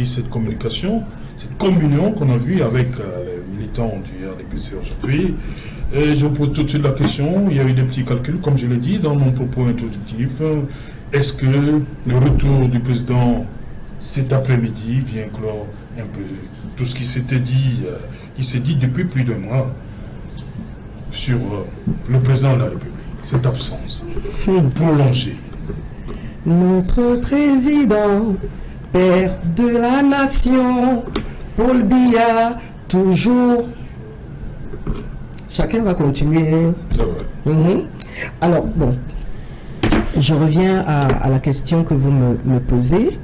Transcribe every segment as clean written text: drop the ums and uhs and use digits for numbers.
dit, cette communication, cette communion qu'on a vue avec les militants du RDPC aujourd'hui. Et je pose tout de suite la question, il y a eu des petits calculs, comme je l'ai dit dans mon propos introductif. Est-ce que le retour du président cet après-midi vient clore un peu tout ce qui s'était dit, qui s'est dit depuis plus d'un mois sur le président de la République, cette absence prolongée? Notre président, père de la nation, Paul Biya, toujours. Chacun va continuer. Alors, bon, je reviens à la question que vous me posez.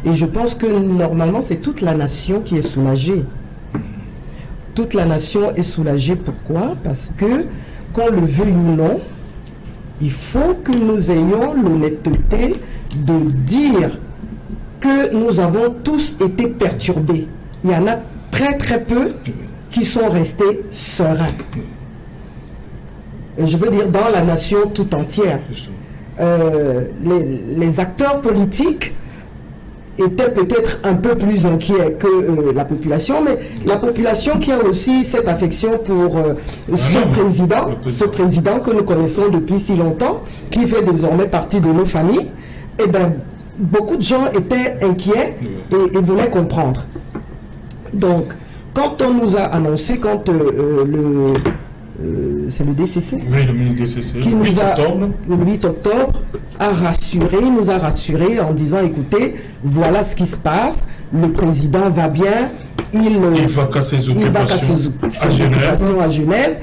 Et je pense que normalement, c'est toute la nation qui est soulagée. Toute la nation est soulagée. Pourquoi? Parce que, qu'on le veuille ou non, il faut que nous ayons l'honnêteté de dire que nous avons tous été perturbés. Il y en a très très peu qui sont restés sereins. Et je veux dire dans la nation tout entière. Les acteurs politiques étaient peut-être un peu plus inquiets que la population, mais la population qui a aussi cette affection pour ce président que nous connaissons depuis si longtemps, qui fait désormais partie de nos familles, eh bien, beaucoup de gens étaient inquiets et voulaient comprendre. Donc, quand on nous a annoncé, quand c'est le DCC, oui, le DCC, qui nous a, le 8 octobre, nous a rassurés en disant, écoutez, voilà ce qui se passe, le président va bien, il va casser ses occupations à Genève,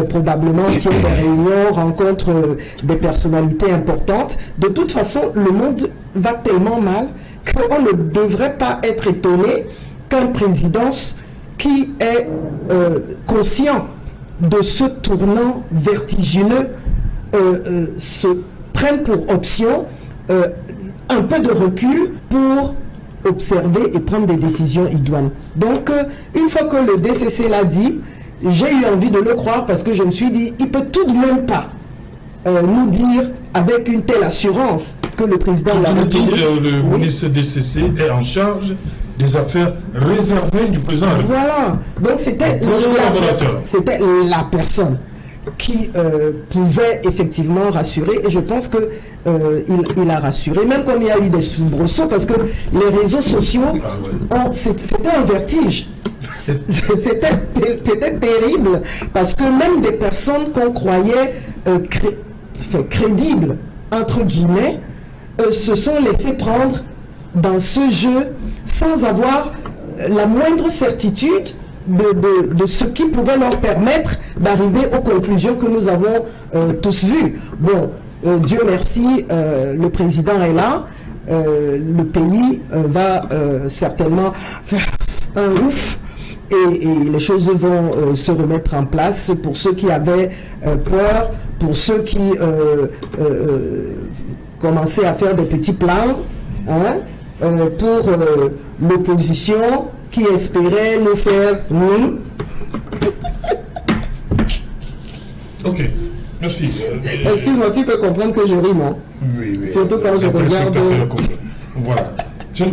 probablement tient des réunions, rencontre des personnalités importantes. De toute façon, le monde va tellement mal qu'on ne devrait pas être étonné qu'un président qui est conscient de ce tournant vertigineux se prenne pour option un peu de recul pour observer et prendre des décisions idoines. Donc, une fois que le DCC l'a dit, j'ai eu envie de le croire parce que je me suis dit, il peut tout de même pas nous dire avec une telle assurance que le président de la République... Le ministre DCC est en charge des affaires réservées du président. Voilà. Donc c'était la personne qui pouvait effectivement rassurer, et je pense que il a rassuré, même quand il y a eu des soubresauts, parce que les réseaux sociaux, c'était un vertige. C'était terrible, parce que même des personnes qu'on croyait crédibles, entre guillemets, se sont laissés prendre dans ce jeu sans avoir la moindre certitude de ce qui pouvait leur permettre d'arriver aux conclusions que nous avons tous vues. Bon, Dieu merci, le président est là, le pays va certainement faire un ouf et les choses vont se remettre en place pour ceux qui avaient peur, pour ceux qui commençaient à faire des petits plans, hein, pour l'opposition qui espérait nous faire nous. Ok, merci. Excuse-moi, tu peux comprendre que je ris, non? Oui, oui. Surtout quand je regarde... Voilà. Je